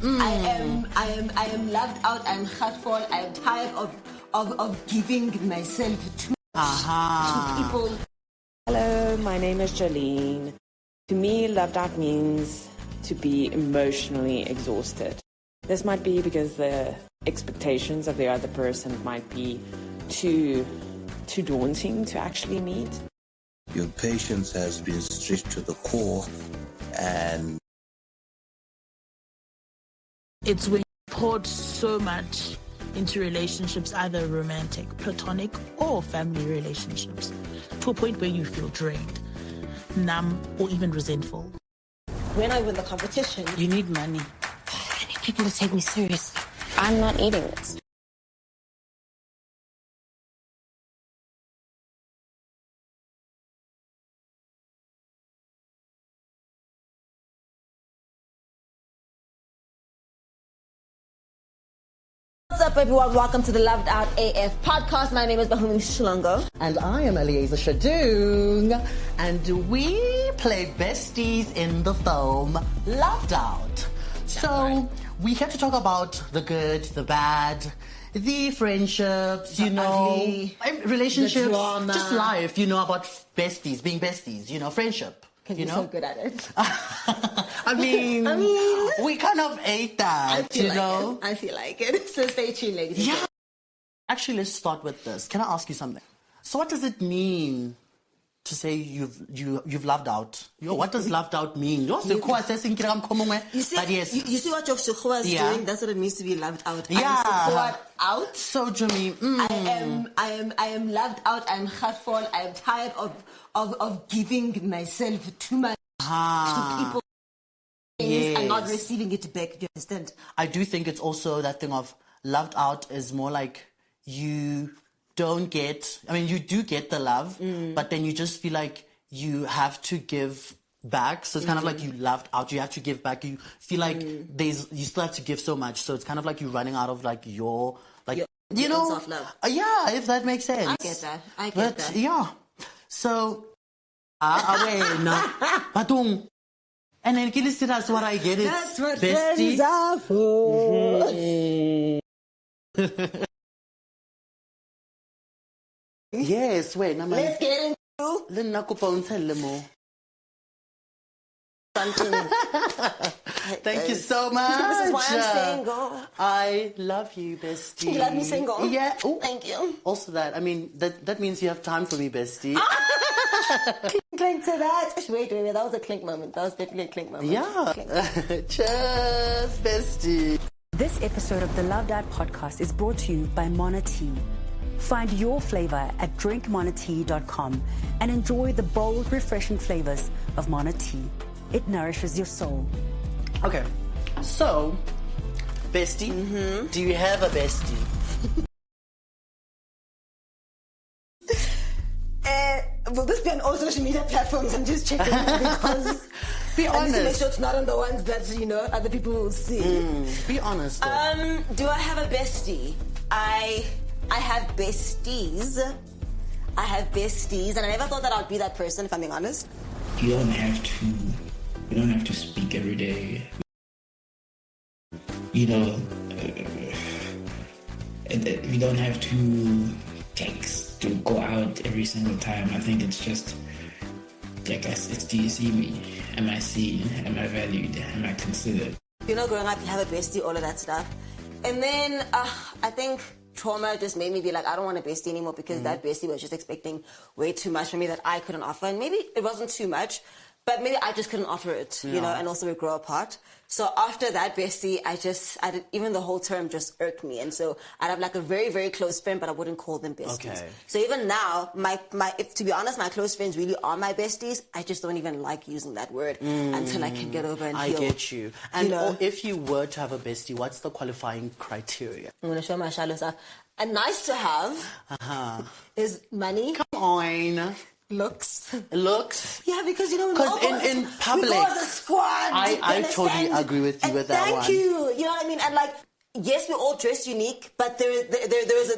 I am loved out. I'm hurtful. I'm tired of giving myself too much to people. Hello, my name is Jolene. To me, loved out means to be emotionally exhausted. This might be because the expectations of the other person might be too daunting to actually meet. Your patience has been stretched to the core, and it's when you poured so much into relationships, either romantic, platonic, or family relationships, to a point where you feel drained, numb, or even resentful. When I win the competition, You need money. I need people to take me seriously. I'm not eating this. What's up, everyone? Welcome to the Loved Out AF podcast. My name is Bahumi Mhlongo. And I am Eliazer Shadung. And we play besties in the film Loved Out. So we have to talk about the good, the bad, the friendships, ugly, relationships, the drama. just life, about besties, being besties, friendship. Because you're so good at it. I mean, we kind of ate that, I feel like it. So stay tuned, ladies. Yeah. Actually, let's start with this. Can I ask you something? So what does it mean to say you've loved out? What does loved out mean? You see, But yes. you see what your Sukhuwa is doing? That's what it means to be loved out. Yeah. I'm Sukhuwa out. So, Jimmy, I am loved out. I'm hurtful. I'm tired of giving myself too much to people. Yes. And not receiving it back. Do you understand? I do think it's also that thing of loved out is more like you don't get, you do get the love, but then you just feel like you have to give back. So it's kind of like you loved out, you have to give back. You feel like you still have to give so much. So it's kind of like you're running out of your self-love. Yeah, if that makes sense. I get that. Yeah. So, Batung. And then that's what I get. That's what bestie. friends are for. Yes, wait. Let's get into Thank you so much. This is why I'm single. I love you, bestie. You love me single? Yeah. Ooh. Thank you. Also that means you have time for me, bestie. Clink to that. Wait, that was a clink moment. That was definitely a clink moment. Yeah. Cheers, bestie. This episode of the Loved Out podcast is brought to you by Mana Tea. Find your flavor at drinkmanatea.com and enjoy the bold, refreshing flavors of Mana Tea. It nourishes your soul. Okay, so, bestie, do you have a bestie? Will this be on all social media platforms? I'm just checking because Be honest. I need to make sure it's not on the ones that other people will see. Be honest. Do I have a bestie? I have besties. I have besties, and I never thought that I'd be that person, if I'm being honest. You don't have to speak every day. You don't have to text to go out every single time. I think it's just, I guess, it's, do you see me? Am I seen? Am I valued? Am I considered? Growing up, you have a bestie, all of that stuff. And then I think trauma just made me be like, I don't want a bestie anymore because that bestie was just expecting way too much from me that I couldn't offer. And maybe it wasn't too much, but maybe I just couldn't offer it, and also we grow apart. So after that bestie, even the whole term just irked me. And so I'd have like a very, very close friend, but I wouldn't call them besties. Okay. So even now, to be honest, my close friends really are my besties. I just don't even like using that word until I can get over and heal. I get you. And if you were to have a bestie, what's the qualifying criteria? I'm going to show my shallows up. And nice to have is money. Come on. Looks. Yeah, because because in public, we go as a squad. I totally agree with you with that one. Thank you. You know what I mean? And yes, we all dress unique, but there is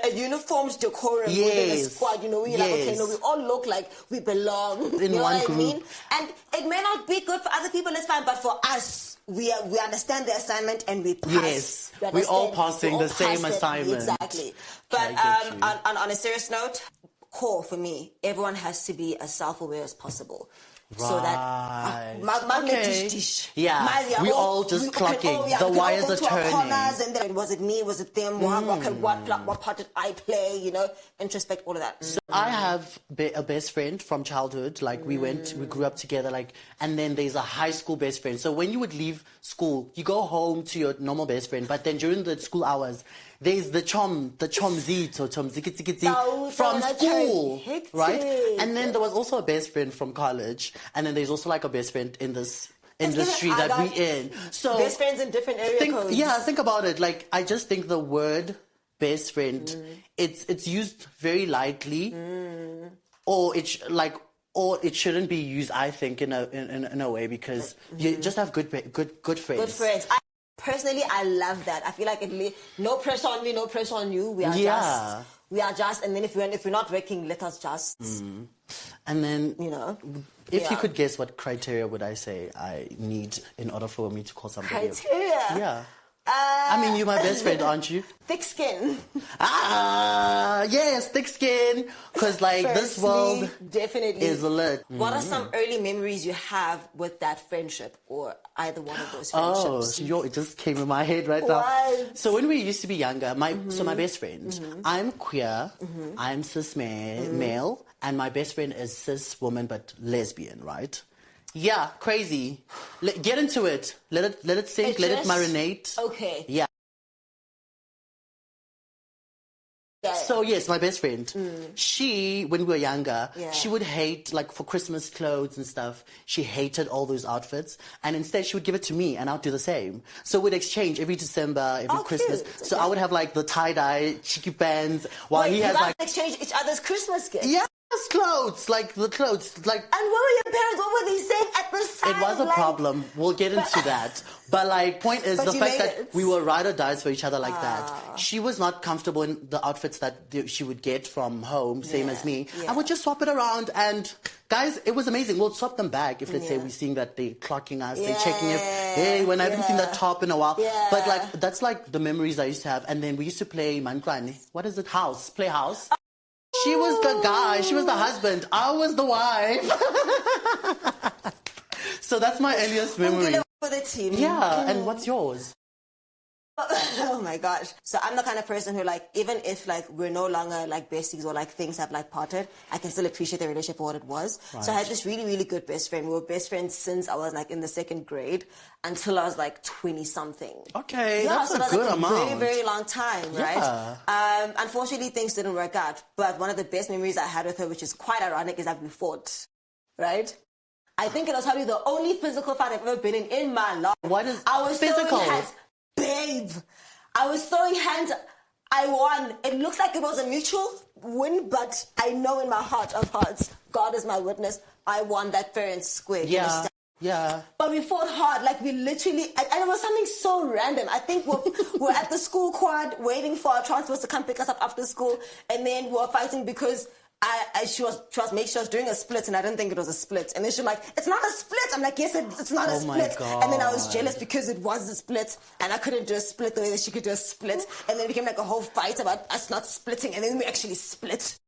a uniformed decorum within a squad. You know, we're like, okay, no, we all look like we belong. In you know one what group. I mean? And it may not be good for other people, it's fine, but for us, we understand the assignment and we pass. Yes, we're all passing the same assignment. Exactly. But on a serious note, core for me, everyone has to be as self-aware as possible. Right. So that we all just clocking. The wires are turning. And then was it me? Was it them? What part did I play? You know, introspect all of that. So I have a best friend from childhood. Like we grew up together. Like, and then there's a high school best friend. So when you would leave school, you go home to your normal best friend. But then during the school hours, there's the chomzito from school, right? And then there was also a best friend from college, and then there's also like a best friend in this industry that we in. So best friends in different area codes. Yeah, think about it. Like I just think the word best friend, it's used very lightly, or it shouldn't be used. I think in a way because you just have good friends. Good friends. Personally, I love that. I feel like no pressure on me, no pressure on you. We are just, and then if we're not working, let us just. And then, you know, if you could guess, what criteria would I say I need in order for me to call somebody? Criteria? Yeah. I mean, you're my best friend, aren't you? Thick skin. Yes, thick skin. Because, like, this world definitely is lit. What are some early memories you have with that friendship or either one of those friendships? It just came in my head right now. So when we used to be younger, my best friend, I'm queer, I'm cis male, and my best friend is cis woman but lesbian, right? Yeah, crazy. Get into it. Let it sink. Let it marinate. Okay. Yeah. So yes, my best friend. She, when we were younger, she would hate, like, for Christmas clothes and stuff. She hated all those outfits, and instead she would give it to me, and I'd do the same. So we'd exchange every December, every Christmas. Cute. So I would have like the tie-dye cheeky bands, while he has like exchange each other's Christmas gifts. Yeah. Clothes, like the clothes, like. And what were your parents? What were they saying at the time? It was a problem. We'll get into that. But like, point is the fact that we were ride or dies for each other like that. She was not comfortable in the outfits that she would get from home, same as me. I would just swap it around, and guys, it was amazing. We'll swap them back if let's say we're seeing that they're clocking us, they're checking if, hey, when I haven't seen that top in a while. But like, that's like the memories I used to have. And then we used to play Mankrani. What is it? Play house. She was the guy, she was the husband, I was the wife. So that's my earliest memory. For the team. Yeah, and what's yours? Oh my gosh. So I'm the kind of person who, like, even if like we're no longer like besties or like things have like parted, I can still appreciate the relationship for what it was. Right. So I had this really, really good best friend. We were best friends since I was like in the 2nd grade until I was like 20 something. Okay, that's a good amount. A very, very long time, right? Unfortunately, things didn't work out. But one of the best memories I had with her, which is quite ironic, is that we fought, right? I think it was probably the only physical fight I've ever been in my life. What is physical? Babe, I was throwing hands. I won. It looks like it was a mutual win, but I know in my heart of hearts, God is my witness, I won that fair and square. Yeah. Yeah. But we fought hard. Like, we literally, and it was something so random. I think we're at the school quad waiting for our transfers to come pick us up after school, and then we were fighting because she was making sure she was doing a split, and I didn't think it was a split. And then she was like, "It's not a split." I'm like, "Yes, it's not a split." And then I was jealous because it was a split, and I couldn't do a split the way that she could do a split. And then it became like a whole fight about us not splitting, and then we actually split.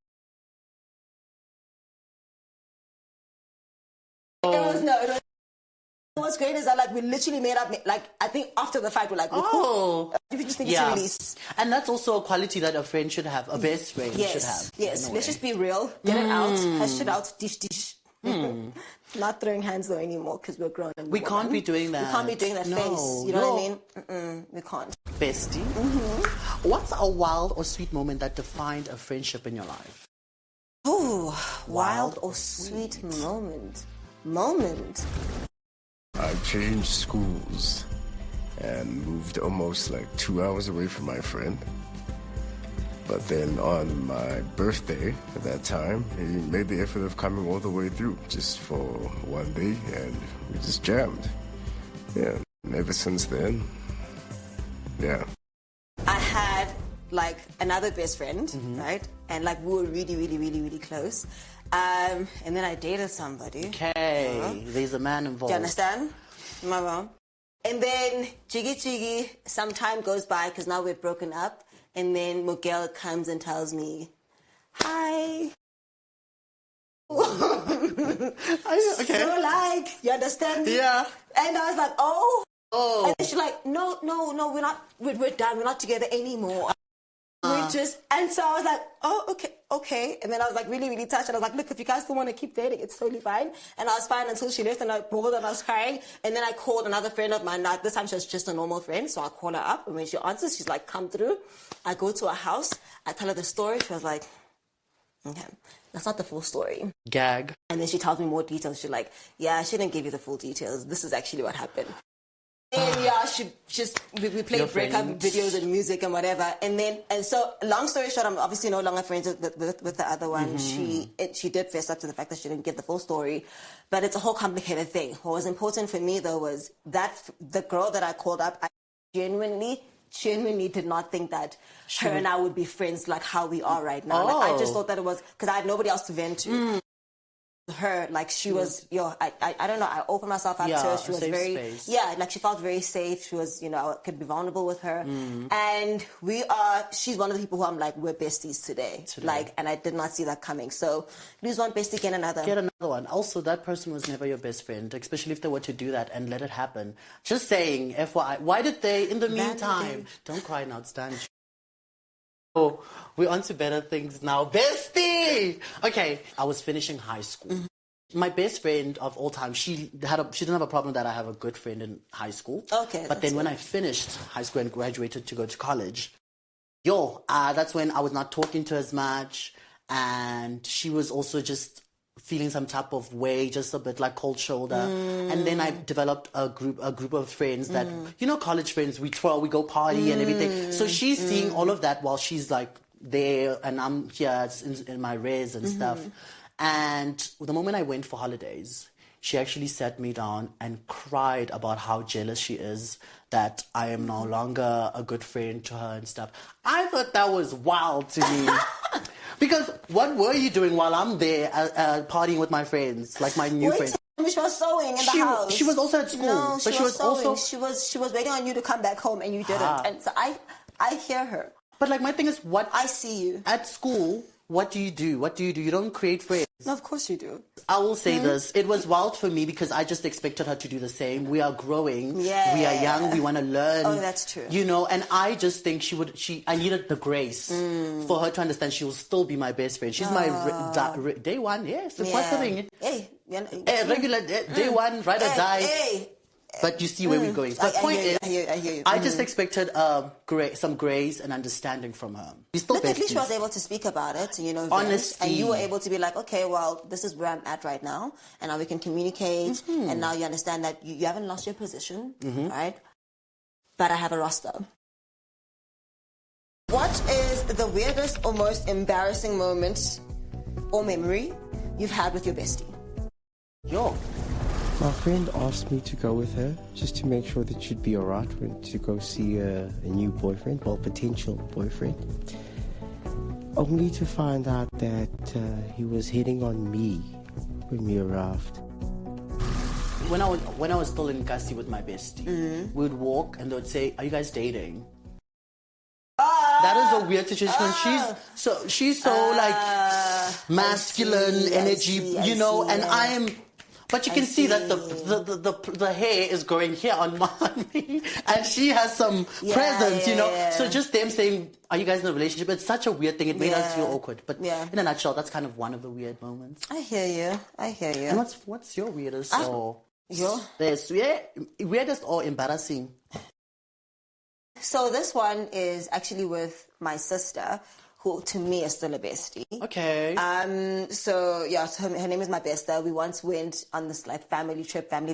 What's great is that, like, we literally made up, like, I think after the fight we're like, we just need to release. And that's also a quality that a friend should have, a best friend should have. Yes, let's just be real, get it out, hash it out, dish. Not throwing hands though anymore because we're grown. And we can't be doing that. We can't be doing that face. You know what I mean? We can't. Bestie, what's a wild or sweet moment that defined a friendship in your life? Oh, wild or sweet moment. I changed schools and moved almost like 2 hours away from my friend. But then on my birthday at that time, he made the effort of coming all the way through just for one day, and we just jammed. Yeah, and ever since then, Yeah. I had like another best friend, right? And like we were really, really, really, really close. And then I dated somebody. Okay, there's a man involved. Do you understand? Mama. And then jiggy, some time goes by because now we're broken up. And then Miguel comes and tells me, hi. Okay. So like, you understand me? Yeah. And I was like, oh. Oh. And she's like, no, we're done. We're not together anymore. We just, and so I was like, oh, okay. And then I was like really, really touched. And I was like, look, if you guys still want to keep dating, it's totally fine. And I was fine until she left and I bored and I was crying. And then I called another friend of mine. This time she was just a normal friend. So I call her up. And when she answers, she's like, come through. I go to her house. I tell her the story. She was like, okay, that's not the full story. Gag. And then she tells me more details. She's like, yeah, I shouldn't give you the full details. This is actually what happened. And yeah, we played breakup videos and music and whatever. And so long story short, I'm obviously no longer friends with the other one. She did fess up to the fact that she didn't get the full story, but it's a whole complicated thing. What was important for me though was that the girl that I called up, I genuinely did not think that her and I would be friends like how we are right now. Like, I just thought that it was because I had nobody else to vent to. Her, like she was, I don't know, I opened myself up to her. She was very, space. Like she felt very safe. She was, I could be vulnerable with her. And she's one of the people who I'm like, we're besties today. Like, and I did not see that coming. So lose one bestie, get another. Get another one. Also, that person was never your best friend, especially if they were to do that and let it happen. Just saying, FYI, why did they, in the meantime, don't cry now, stand. Oh, we're on to better things now. Bestie! Okay, I was finishing high school. My best friend of all time, she didn't have a problem that I have a good friend in high school. Okay. But then when I finished high school and graduated to go to college, that's when I was not talking to her as much. And she was also just feeling some type of way, just a bit like cold shoulder. And then I developed a group of friends that, college friends, we twirl, we go party and everything. So she's seeing all of that while she's like there and I'm here in my res and stuff. And the moment I went for holidays, she actually sat me down and cried about how jealous she is that I am no longer a good friend to her and stuff. I thought that was wild to me. Because what were you doing while I'm there partying with my friends, like my new friends? She was sewing in the house. She was also at school. No, she was sewing. Also... She was waiting on you to come back home and you didn't. And so I hear her. But like my thing is, I see you. At school, what do you do? You don't create friends. No, of course you do. I will say this. It was wild for me because I just expected her to do the same. We are growing. Yeah. We are young. We want to learn. Oh, that's true. And I just think I needed the grace for her to understand she will still be my best friend. She's my day one. Yes. What's the ring? Hey. Regular day one, ride or die. Hey. But you see where we're going. The point is, I hear you. I just expected some grace and understanding from her. Look, at least she was able to speak about it, honesty. And you were able to be like, okay, well, this is where I'm at right now, and now we can communicate, and now you understand that you haven't lost your position, right? But I have a roster. What is the weirdest or most embarrassing moment or memory you've had with your bestie? My friend asked me to go with her just to make sure that she'd be alright to go see a new boyfriend, potential boyfriend. Only to find out that he was hitting on me when we arrived. When I was still in Kasi with my bestie, we would walk and they would say, "Are you guys dating?" That is a weird situation. She's so like masculine energy, and I am. But you can see that the hair is growing here on me, and she has some presence, So just them saying, "Are you guys in a relationship?" It's such a weird thing. It made us feel awkward. But in a nutshell, that's kind of one of the weird moments. I hear you. And what's your weirdest weirdest or embarrassing? So this one is actually with my sister, who to me is still a bestie. Okay. So her name is my besta. We once went on this like family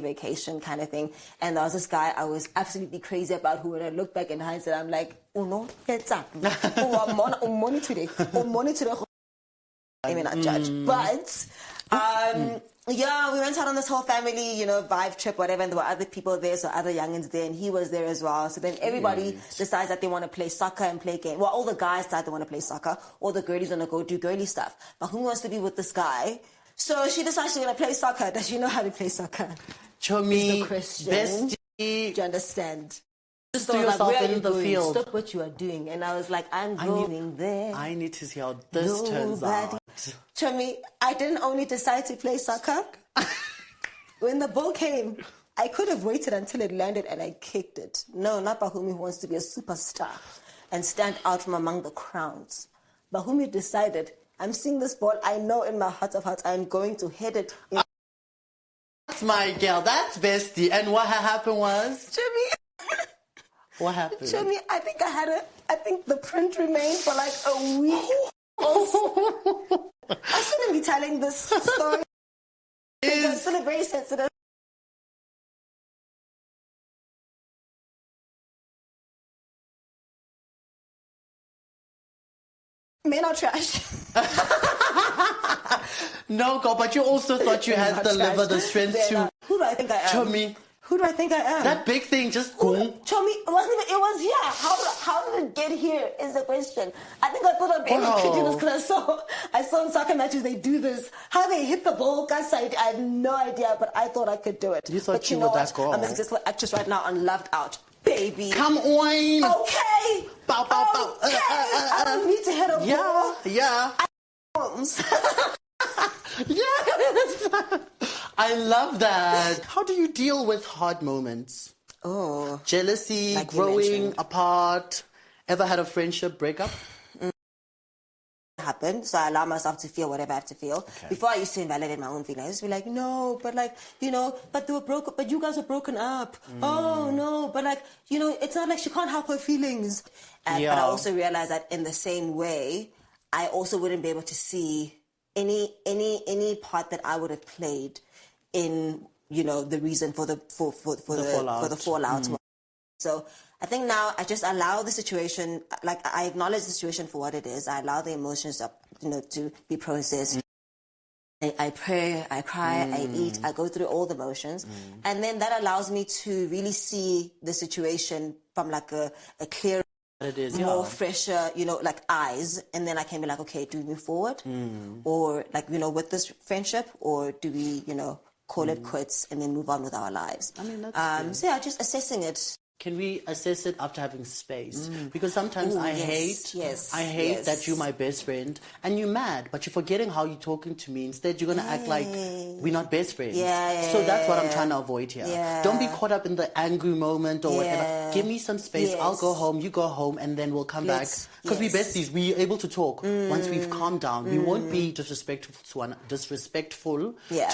vacation kind of thing, and there was this guy I was absolutely crazy about who, when I look back in hindsight, I'm like, oh no, it's up. I may not judge, but Yeah, we went out on this whole family, vibe trip, whatever, and there were other people there, so other youngins there, and he was there as well. So then everybody decides that they want to play soccer and play game. Well, all the guys decide they want to play soccer, all the girlies want to go do girly stuff. But who wants to be with this guy? So she decides she's going to play soccer. Does she know how to play soccer? Chomi, the question. bestie. Do you understand? Just do yourself in the field. Stop what you are doing. And I was like, I'm going there. I need to see how this turns out. Chomi, I didn't only decide to play soccer. When the ball came, I could have waited until it landed and I kicked it. No, not Bahumi, who wants to be a superstar and stand out from among the crowds. Bahumi decided, I'm seeing this ball. I know in my heart of hearts I'm going to head it in. That's my girl. That's bestie. And what happened was? Chomi. What happened? Chomi, I think the print remained for like a week. I shouldn't be telling this story. It's still very sensitive. Men are trash. No, girl, but you also thought you had the liver, the strength to. Who do I think I am? Chomi. Who do I think I am? That big thing just boom. Chomi, it was here. How did it get here is the question. I think I thought I'd be able to do this because I saw in soccer matches they do this. How they hit the ball, guys, I have no idea, but I thought I could do it. You thought but you were that girl. I'm a successful actress right now on Loved Out. Baby. Come on. Okay. Bow, bow, bow. Okay. I don't need to hit a ball. Yeah. Yes. I love that. How do you deal with hard moments? Oh. Jealousy, like growing apart. Ever had a friendship breakup? Happen, so I allow myself to feel whatever I have to feel. Okay. Before I used to invalidate my own feelings. I used to be like, no, but like, but they were broken, but you guys were broken up. Oh no, but like, it's not like she can't help her feelings. But I also realized that in the same way, I also wouldn't be able to see any part that I would have played in, the reason for the fallout. So I think now I just allow the situation, like I acknowledge the situation for what it is. I allow the emotions to be processed. I pray, I cry, I eat, I go through all the emotions. And then that allows me to really see the situation from like a clear, more fresher, like eyes. And then I can be like, okay, do we move forward? Or like, with this friendship, or do we, call it quits and then move on with our lives? I mean, that's so yeah, just assessing it. Can we assess it after having space? Because sometimes I hate that you're my best friend and you're mad, but you're forgetting how you're talking to me. Instead, you're going to act like we're not best friends. So that's what I'm trying to avoid here. Don't be caught up in the angry moment or whatever. Give me some space. I'll go home, you go home, and then we'll come back. Because we're besties. We're able to talk once we've calmed down. We won't be disrespectful to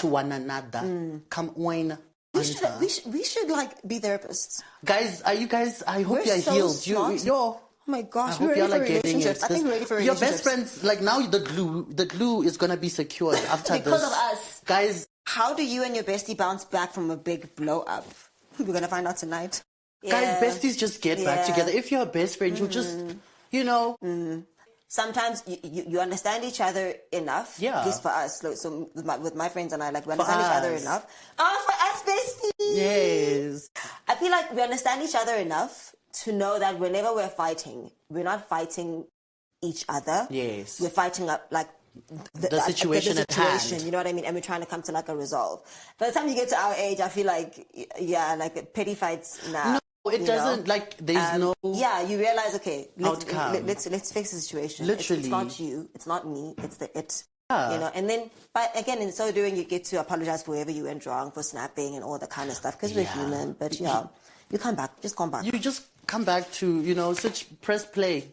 one another. Come on. We should like be therapists. Guys, I hope you're healed. Oh my gosh, I hope you're like getting it. I think we're ready for your relationships. best friends, like now the glue is gonna be secured after because this. of us. Guys, how do you and your bestie bounce back from a big blow up? We're gonna find out tonight. Guys, besties just get back together. If you're a best friend, you just Sometimes you understand each other enough. At least for us. So with my friends and I, like we understand each other enough. Oh, for us, besties. Yes. I feel like we understand each other enough to know that whenever we're fighting, we're not fighting each other. Yes. We're fighting up like the situation at hand. You know what I mean? And we're trying to come to like a resolve. By the time you get to our age, I feel like like petty fights now. It doesn't, like, there's no you realize, okay, outcome. Let's fix the situation. Literally. It's not you, it's not me, it's the it. And then, but again, in so doing, you get to apologize for wherever you went wrong, for snapping and all that kind of stuff, because we're human. But you come back, just come back. You just come back to, press play.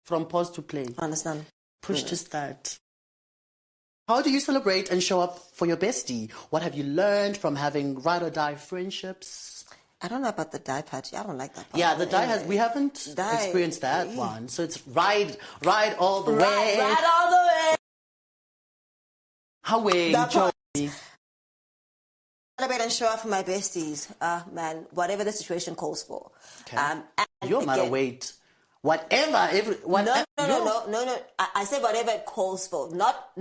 From pause to play. Understand. Push to start. How do you celebrate and show up for your bestie? What have you learned from having ride or die friendships? I don't know about the die party. I don't like that part. Yeah, the die we haven't experienced that one. So it's ride all the way. Ride all the way. How way, Joey? Celebrate and show up for my besties. Man, whatever the situation calls for. Okay. You're not a wait. Whatever, No. I said whatever it calls for, not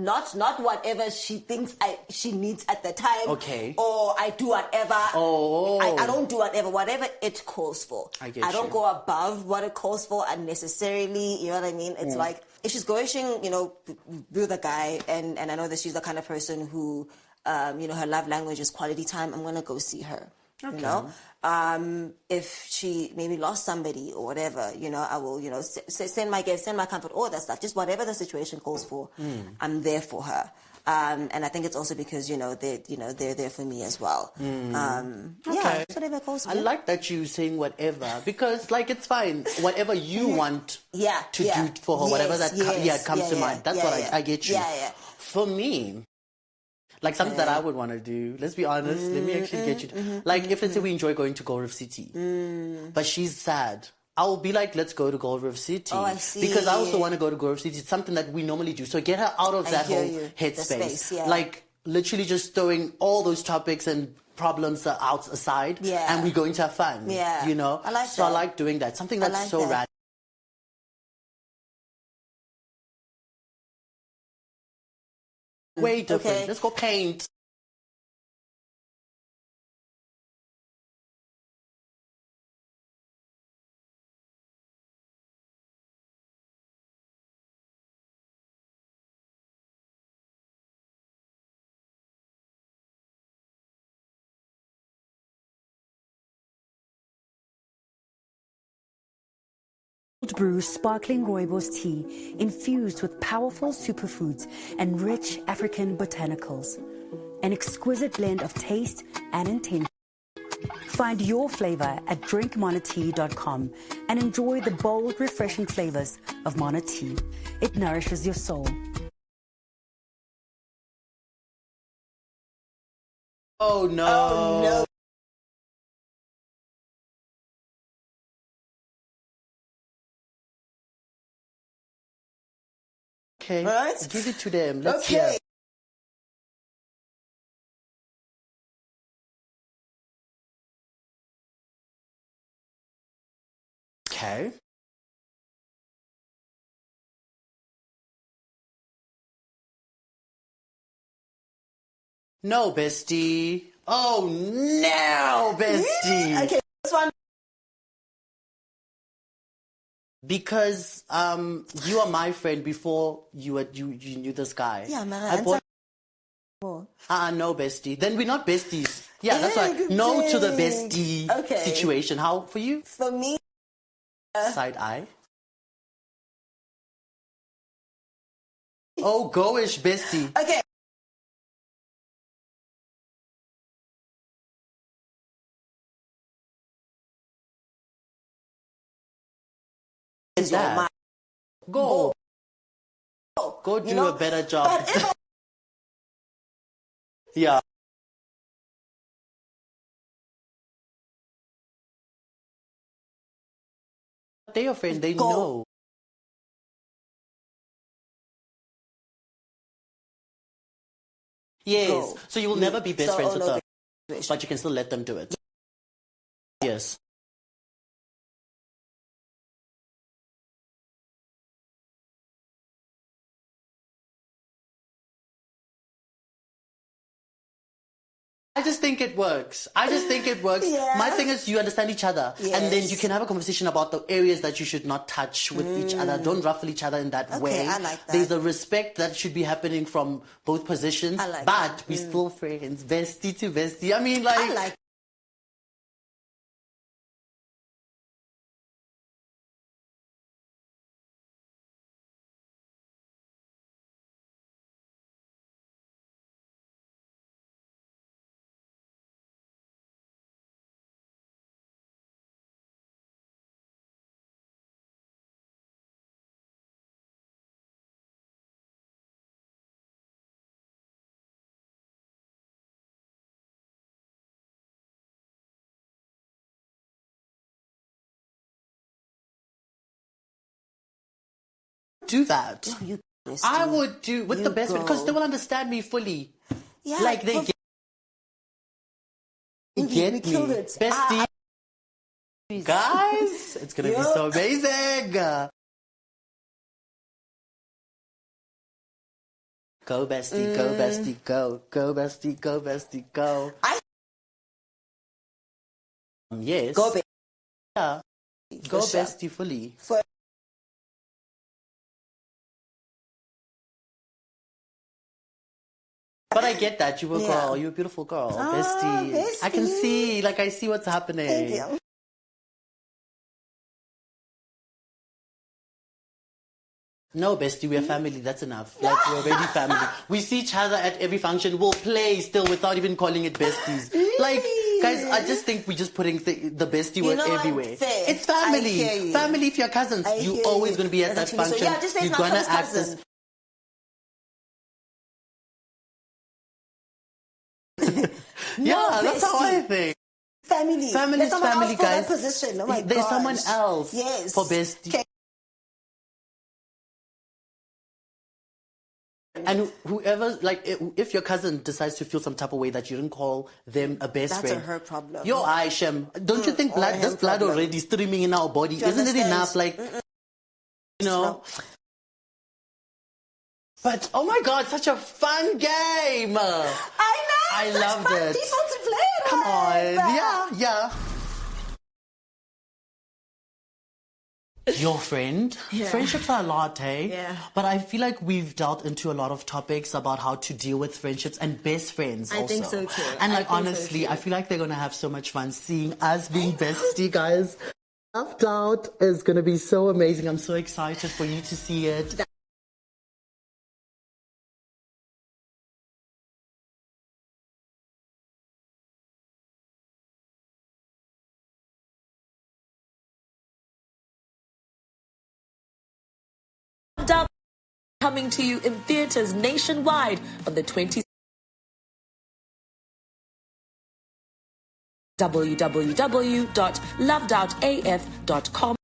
whatever she thinks she needs at the time. Okay. Or I do whatever. Oh. I don't do whatever it calls for. I get I don't you. go above what it calls for unnecessarily. You know what I mean? It's like if she's going, with a guy, and I know that she's the kind of person who, her love language is quality time. I'm gonna go see her. Okay. You know, if she maybe lost somebody or whatever, I will, send my gift, send my comfort, all that stuff. Just whatever the situation calls for, I'm there for her. And I think it's also because, they're there for me as well. Yeah, just whatever it calls for. I like that you saying whatever, because it's fine. Whatever you want to do for her, whatever that comes to mind. That's what I get you. Yeah. For me, something that I would want to do, let's be honest, let me actually get you to, if let's say we enjoy going to Gold Reef City, but she's sad, I'll be like, let's go to Gold Reef City. Oh, I see. Because I also want to go to Gold Reef City. It's something that we normally do. So get her out of that whole headspace. Literally just throwing all those topics and problems out aside, and we're going to have fun. Yeah. I like so that. I like doing that. Something that's so rad. Way different. Okay. Let's go paint. Brew sparkling rooibos tea infused with powerful superfoods and rich African botanicals. An exquisite blend of taste and intention. Find your flavor at drinkmonatea.com and enjoy the bold, refreshing flavors of Mana tea. It nourishes your soul. Oh no. Oh no. Okay, right? Give it to them. Let's hear. Okay. No, bestie. Oh, no, bestie. Okay, this one. Because you are my friend before you knew this guy. Yeah, no, bestie. Then we're not besties. Yeah, that's why. No to the bestie situation. How for you? For me, side eye. Oh, go-ish, bestie. Okay. That. Go do a better job. Yeah. They're your friend, they know. Yes. So you will never be best friends with them, but you can still let them do it. Yes. I just think it works. Yeah. My thing is you understand each other. Yes. And then you can have a conversation about the areas that you should not touch with each other. Don't ruffle each other in that way. I like that. There's a respect that should be happening from both positions. I like but that. we're still friends. Bestie to bestie. I mean, I like do that. you, I would do with the best friend because they will understand me fully. Yeah, like they get we me. killed it. Bestie. Guys, it's going to be so amazing. Go, bestie, go, bestie, go. Go, bestie, go, bestie, go. Yes. Go, bestie. Yeah. Go, sure. bestie, fully. But I get that. You were a girl. You're a beautiful girl. Bestie. I can see, like, I see what's happening. Thank you. No, bestie, we're family. That's enough. Like, we're already family. We see each other at every function. We'll play still without even calling it besties. Like, guys, I just think we're just putting the bestie word everywhere. It's family. Family, if you're cousins, you're always going to be at that function. So, yeah, just say you're it's going my to act cousin. Yeah, that's how I think. Family. Family is family, guys. That position. Oh my There's gosh. someone else for bestie. Okay. And whoever, like, if your cousin decides to feel some type of way that you didn't call them a best friend. That's her problem. Yo, Aishem, don't you think there's blood already streaming in our body? Isn't it enough? Like, you know? But, oh my God, such a fun game. I know. I loved it. People to play it. Come on. Yeah. Your friend. Yeah. Friendships are a lot, hey? Yeah. But I feel like we've delved into a lot of topics about how to deal with friendships and best friends also. I think so too. And like, honestly, I feel like they're going to have so much fun seeing us being bestie, guys. Left Out is going to be so amazing. I'm so excited for you to see it. Coming to you in theaters nationwide on the 20th. www.lovedoutaf.com.